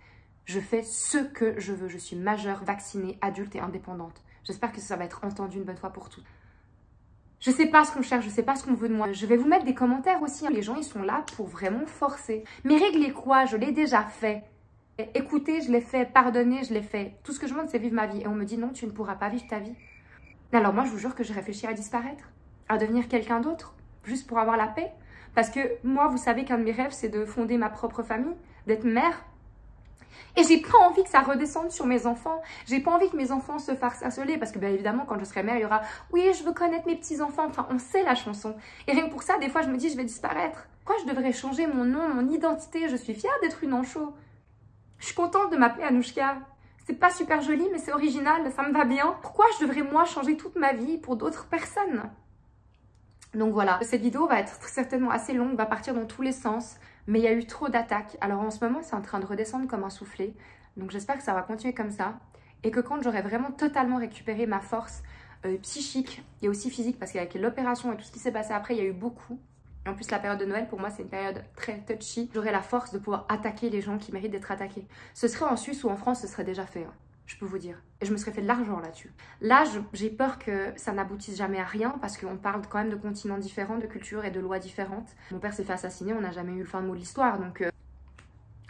Je fais ce que je veux. Je suis majeure, vaccinée, adulte et indépendante. J'espère que ça va être entendu une bonne fois pour toutes. Je sais pas ce qu'on cherche, je sais pas ce qu'on veut de moi. Je vais vous mettre des commentaires aussi. Les gens, ils sont là pour vraiment forcer. Mais régler quoi? Je l'ai déjà fait. Écoutez, je l'ai fait. Pardonnez, je l'ai fait. Tout ce que je demande, c'est vivre ma vie. Et on me dit non, tu ne pourras pas vivre ta vie. Alors moi, je vous jure que je réfléchis à disparaître. À devenir quelqu'un d'autre. Juste pour avoir la paix. Parce que moi, vous savez qu'un de mes rêves, c'est de fonder ma propre famille, d'être mère. Et j'ai pas envie que ça redescende sur mes enfants. J'ai pas envie que mes enfants se fassent harceler. Parce que bien évidemment, quand je serai mère, il y aura « Oui, je veux connaître mes petits-enfants ». Enfin, on sait la chanson. Et rien que pour ça, des fois, je me dis « Je vais disparaître ». Pourquoi je devrais changer mon nom, mon identité? Je suis fière d'être une Ancho. Je suis contente de m'appeler Anouchka. C'est pas super joli, mais c'est original, ça me va bien. Pourquoi je devrais, moi, changer toute ma vie pour d'autres personnes? Donc voilà, cette vidéo va être certainement assez longue, va partir dans tous les sens. Mais il y a eu trop d'attaques. Alors en ce moment, c'est en train de redescendre comme un soufflet. Donc j'espère que ça va continuer comme ça. Et que quand j'aurai vraiment totalement récupéré ma force psychique et aussi physique, parce qu'avec l'opération et tout ce qui s'est passé après, il y a eu beaucoup. En plus, la période de Noël, pour moi, c'est une période très touchy. J'aurai la force de pouvoir attaquer les gens qui méritent d'être attaqués. Ce serait en Suisse ou en France, ce serait déjà fait. Hein. Je peux vous dire. Et je me serais fait de l'argent là-dessus. Là, j'ai peur que ça n'aboutisse jamais à rien parce qu'on parle quand même de continents différents, de cultures et de lois différentes. Mon père s'est fait assassiner, on n'a jamais eu le fin mot de l'histoire, donc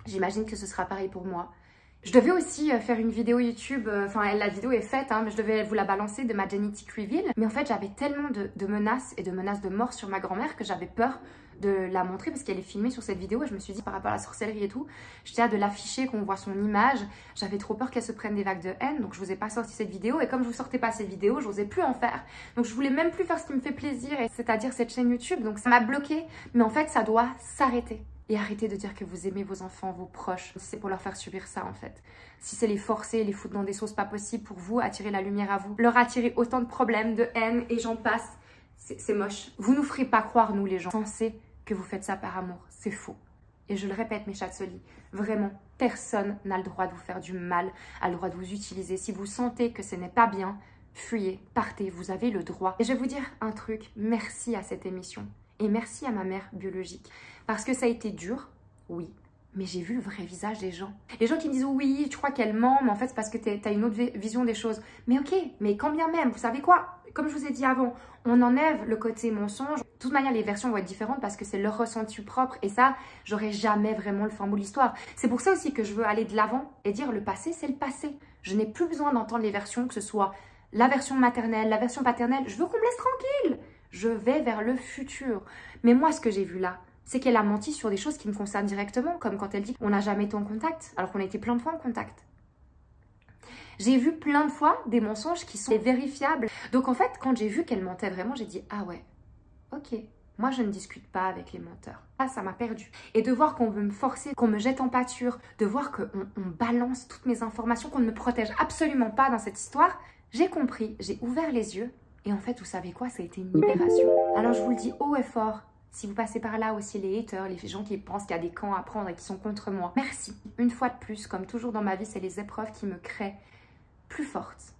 j'imagine que ce sera pareil pour moi. Je devais aussi faire une vidéo YouTube, enfin la vidéo est faite, hein, mais je devais vous la balancer de ma genetic reveal. Mais en fait, j'avais tellement de menaces et de menaces de mort sur ma grand-mère que j'avais peur de la montrer parce qu'elle est filmée sur cette vidéo et je me suis dit par rapport à la sorcellerie et tout, j'étais hâte de l'afficher, qu'on voit son image, j'avais trop peur qu'elle se prenne des vagues de haine, donc je vous ai pas sorti cette vidéo et comme je vous sortais pas cette vidéo, j'osais plus en faire, donc je voulais même plus faire ce qui me fait plaisir, c'est-à-dire cette chaîne YouTube, donc ça m'a bloquée, mais en fait ça doit s'arrêter. Et arrêtez de dire que vous aimez vos enfants, vos proches. C'est pour leur faire subir ça en fait. Si c'est les forcer, les foutre dans des sauces pas possibles pour vous, attirer la lumière à vous, leur attirer autant de problèmes, de haine et j'en passe, c'est moche. Vous nous ferez pas croire, nous les gens, pensez que vous faites ça par amour. C'est faux. Et je le répète mes chatsolis, vraiment, personne n'a le droit de vous faire du mal, a le droit de vous utiliser. Si vous sentez que ce n'est pas bien, fuyez, partez, vous avez le droit. Et je vais vous dire un truc, merci à cette émission. Et merci à ma mère biologique. Parce que ça a été dur, oui. Mais j'ai vu le vrai visage des gens. Les gens qui me disent oui, tu crois qu'elle ment, mais en fait c'est parce que tu as une autre vision des choses. Mais ok, mais quand bien même, vous savez quoi? Comme je vous ai dit avant, on enlève le côté mensonge. De toute manière, les versions vont être différentes parce que c'est leur ressenti propre. Et ça, j'aurai jamais vraiment le fin mot de l'histoire. C'est pour ça aussi que je veux aller de l'avant et dire le passé, c'est le passé. Je n'ai plus besoin d'entendre les versions, que ce soit la version maternelle, la version paternelle. Je veux qu'on me laisse tranquille. Je vais vers le futur. Mais moi, ce que j'ai vu là, c'est qu'elle a menti sur des choses qui me concernent directement, comme quand elle dit qu'on n'a jamais été en contact, alors qu'on a été plein de fois en contact. J'ai vu plein de fois des mensonges qui sont vérifiables. Donc en fait, quand j'ai vu qu'elle mentait vraiment, j'ai dit « Ah ouais, ok, moi je ne discute pas avec les menteurs. » Ah, ça m'a perdu. Et de voir qu'on veut me forcer, qu'on me jette en pâture, de voir qu'on balance toutes mes informations, qu'on ne me protège absolument pas dans cette histoire, j'ai compris, j'ai ouvert les yeux. Et en fait, vous savez quoi? Ça a été une libération. Alors je vous le dis haut et fort, si vous passez par là aussi, les haters, les gens qui pensent qu'il y a des camps à prendre et qui sont contre moi, merci. Une fois de plus, comme toujours dans ma vie, c'est les épreuves qui me créent plus forte.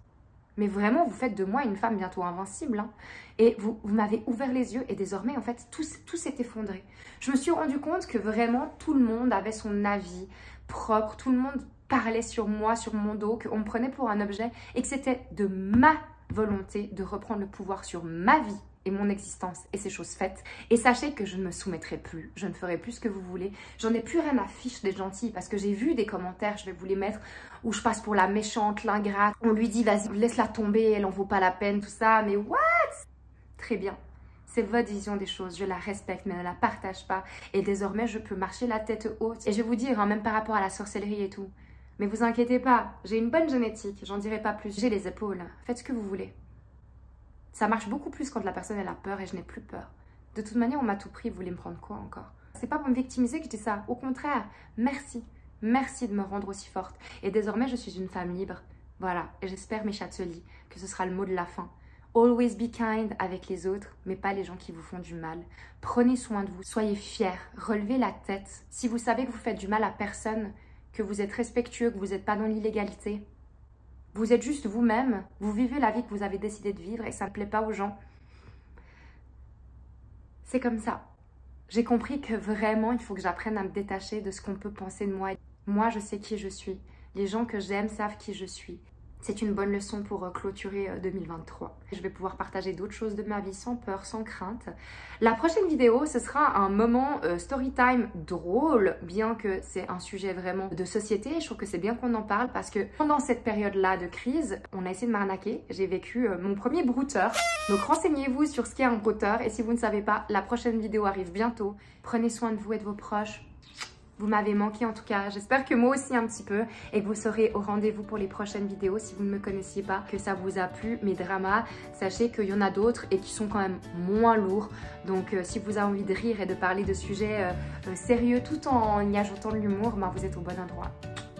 Mais vraiment, vous faites de moi une femme bientôt invincible. Hein. Et vous m'avez ouvert les yeux et désormais, en fait, tout s'est effondré. Je me suis rendu compte que vraiment, tout le monde avait son avis propre. Tout le monde parlait sur moi, sur mon dos, qu'on me prenait pour un objet et que c'était de ma volonté de reprendre le pouvoir sur ma vie et mon existence et ces choses faites. Et sachez que je ne me soumettrai plus, je ne ferai plus ce que vous voulez. J'en ai plus rien à fiche d'être gentille parce que j'ai vu des commentaires, je vais vous les mettre, où je passe pour la méchante, l'ingrate. On lui dit vas-y, laisse-la tomber, elle en vaut pas la peine, tout ça. Mais what? Très bien. C'est votre vision des choses, je la respecte mais ne la partage pas. Et désormais, je peux marcher la tête haute. Et je vais vous dire, hein, même par rapport à la sorcellerie et tout, mais vous inquiétez pas, j'ai une bonne génétique, j'en dirai pas plus. J'ai les épaules, faites ce que vous voulez. Ça marche beaucoup plus quand la personne elle a peur et je n'ai plus peur. De toute manière, on m'a tout pris, vous voulez me prendre quoi encore? C'est pas pour me victimiser que je dis ça, au contraire, merci. Merci de me rendre aussi forte. Et désormais, je suis une femme libre. Voilà, et j'espère mes chatsolis que ce sera le mot de la fin. Always be kind avec les autres, mais pas les gens qui vous font du mal. Prenez soin de vous, soyez fiers, relevez la tête. Si vous savez que vous faites du mal à personne, que vous êtes respectueux, que vous n'êtes pas dans l'illégalité, vous êtes juste vous-même, vous vivez la vie que vous avez décidé de vivre et ça ne plaît pas aux gens. C'est comme ça. J'ai compris que vraiment, il faut que j'apprenne à me détacher de ce qu'on peut penser de moi. Moi, je sais qui je suis. Les gens que j'aime savent qui je suis. C'est une bonne leçon pour clôturer 2023. Je vais pouvoir partager d'autres choses de ma vie sans peur, sans crainte. La prochaine vidéo, ce sera un moment story time drôle, bien que c'est un sujet vraiment de société. Je trouve que c'est bien qu'on en parle parce que pendant cette période-là de crise, on a essayé de m'arnaquer. J'ai vécu mon premier brouteur. Donc renseignez-vous sur ce qu'est un brouteur et si vous ne savez pas, la prochaine vidéo arrive bientôt. Prenez soin de vous et de vos proches. Vous m'avez manqué en tout cas, j'espère que moi aussi un petit peu et que vous serez au rendez-vous pour les prochaines vidéos. Si vous ne me connaissiez pas, que ça vous a plu, mes dramas, sachez qu'il y en a d'autres et qui sont quand même moins lourds. Donc si vous avez envie de rire et de parler de sujets sérieux tout en y ajoutant de l'humour, ben, vous êtes au bon endroit.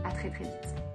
À très vite.